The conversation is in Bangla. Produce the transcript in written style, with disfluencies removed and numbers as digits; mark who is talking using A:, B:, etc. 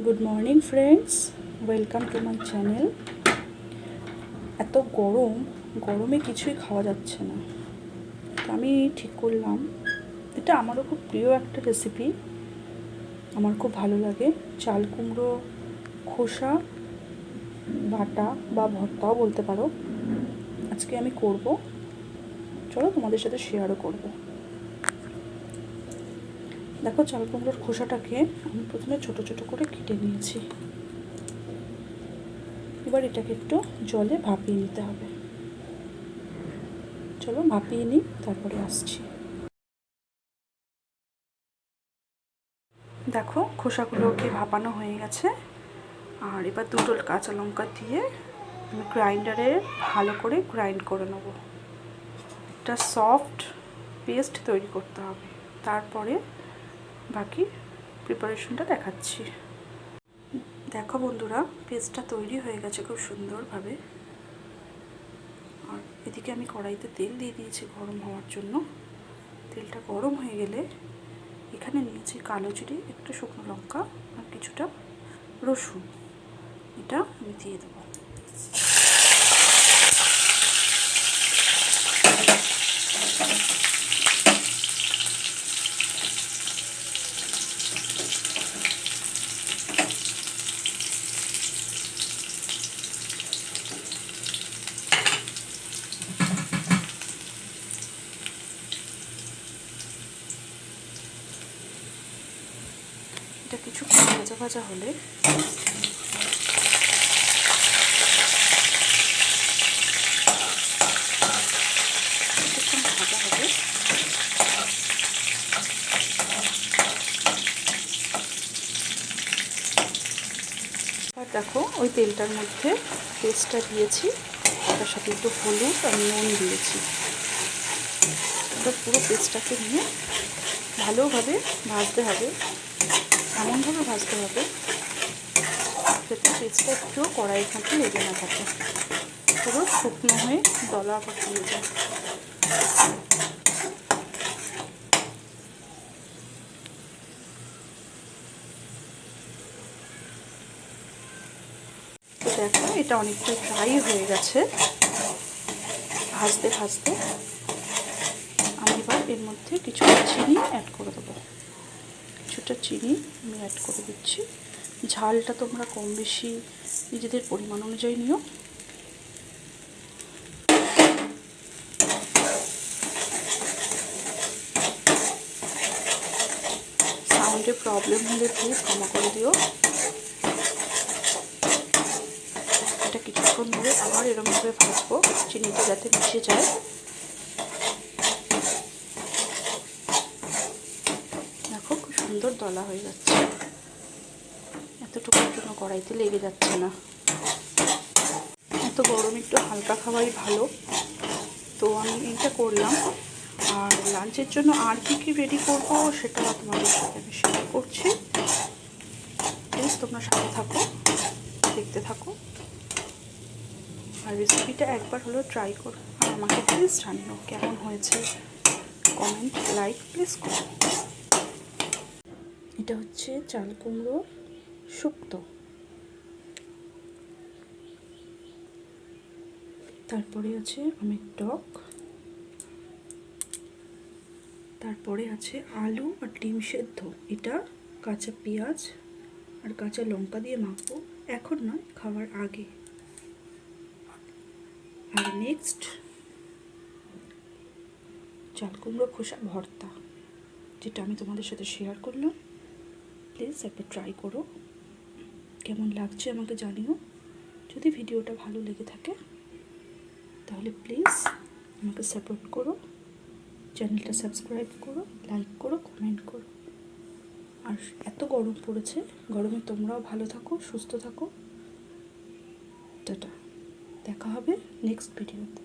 A: Good morning friends, welcome to my channel. এত গরমে কিছুই খাওয়া যাচ্ছে না, তো আমি ঠিক করলাম এটা আমারও খুব প্রিয় একটা রেসিপি, আমার খুব ভালো লাগে। চাল কুমড়ো খোসা বাটা বা ভর্তাও বলতে পারো, আজকে আমি করব। চলো তোমাদের সাথে শেয়ারও করব। দেখো, চাল কুমড়োর খোসাটাকে আমি প্রথমে ছোটো ছোটো করে কেটে নিয়েছি। এবার এটাকে একটু জলে ভাপিয়ে নিতে হবে। চলো ভাপিয়ে নিই, তারপরে আসছি। দেখো, খোসাগুলোকে ভাপানো হয়ে গেছে। আর এবার দুটো কাঁচা লঙ্কা দিয়ে আমি গ্রাইন্ডারে ভালো করে গ্রাইন্ড করে নেব। একটা সফট পেস্ট তৈরি করতে হবে, তারপরে বাকি প্রিপারেশনটা দেখাচ্ছি। দেখো বন্ধুরা, পেস্টটা তৈরি হয়ে গেছে খুব সুন্দরভাবে। আর এদিকে আমি কড়াইতে তেল দিয়ে দিয়েছি গরম হওয়ার জন্য। তেলটা গরম হয়ে গেলে এখানে নিয়েছি কালো জিরে, একটু শুকনো লঙ্কা আর কিছুটা রসুন, এটা আমি দিয়ে দেবো। এটা কিছু ভাজা ভাজা হলে কিছুক্ষণ ভাজা হবে। আর দেখো, ওই তেলটার মধ্যে পেস্টটা দিয়েছি, তার সাথে একটু হলুদ আর নুন দিয়েছি। এবার পুরো পেস্টটাকে নিয়ে ভালোভাবে ভাজতে হবে, এমনভাবে ভাজতে হবে যাতে পেস্টটা একটু কড়াইয়ের মধ্যে লেগে না থাকে, পুরো শুকনো হয়ে দলা পাকিয়ে যায়। তো দেখো, এটা অনেকটা ড্রাই হয়ে গেছে। ভাজতে ভাজতে আমি এবার এর মধ্যে কিছুটা চিনি অ্যাড করে দেবো। কিছুটা চিনি আমি অ্যাড করে দিচ্ছি। ঝালটা তোমরা কম বেশি নিজেদের পরিমাণ অনুযায়ী নিও। সাউন্ডে প্রবলেম হলে প্লিজ ক্ষমা করে দিও। এটা কিছুক্ষণ ধরে আবার এরকমভাবে ভাজবো, চিনিটা যাতে মিশে যায়। দেখো, খুব সুন্দর দলা হয়ে যাচ্ছে, এতটুকুর জন্য কড়াইতে লেগে যাচ্ছে না। এত গরমে একটু হালকা খাওয়াই ভালো, তো আমি এইটা করলাম। আর লাঞ্চের জন্য আর কি রেডি করবো সেটা তোমাদের সাথে আমি শেয়ার করছি। প্লিজ তোমরা সাথে থাকো, দেখতে থাকো, আর রেসিপিটা একবার হলেও ট্রাই করো। আর আমাকে প্লিজ জানিও কেমন হয়েছে, কমেন্ট লাইক প্লিজ করো। এটা হচ্ছে চাল কুমড়ো শুক্তো, তারপরে আছে আমের টক, তারপরে আছে আলু আর ডিম সেদ্ধ। এটা কাঁচা পেঁয়াজ আর কাঁচা লঙ্কা দিয়ে মাখবো, এখন নয়, খাওয়ার আগে। আর নেক্সট চাল কুমড়ো খোসা ভর্তা, যেটা আমি তোমাদের সাথে শেয়ার করলাম। প্লিজ একবার ট্রাই করো, কেমন লাগছে আমাকে জানিও। যদি ভিডিওটা ভালো লেগে থাকে তাহলে প্লিজ আমাকে সাপোর্ট করো, চ্যানেলটা সাবস্ক্রাইব করো, লাইক করো, কমেন্ট করো। আর এত গরম পড়েছে, গরমে তোমরাও ভালো থাকো, সুস্থ থাকো। টাটা, দেখা হবে নেক্সট ভিডিওতে।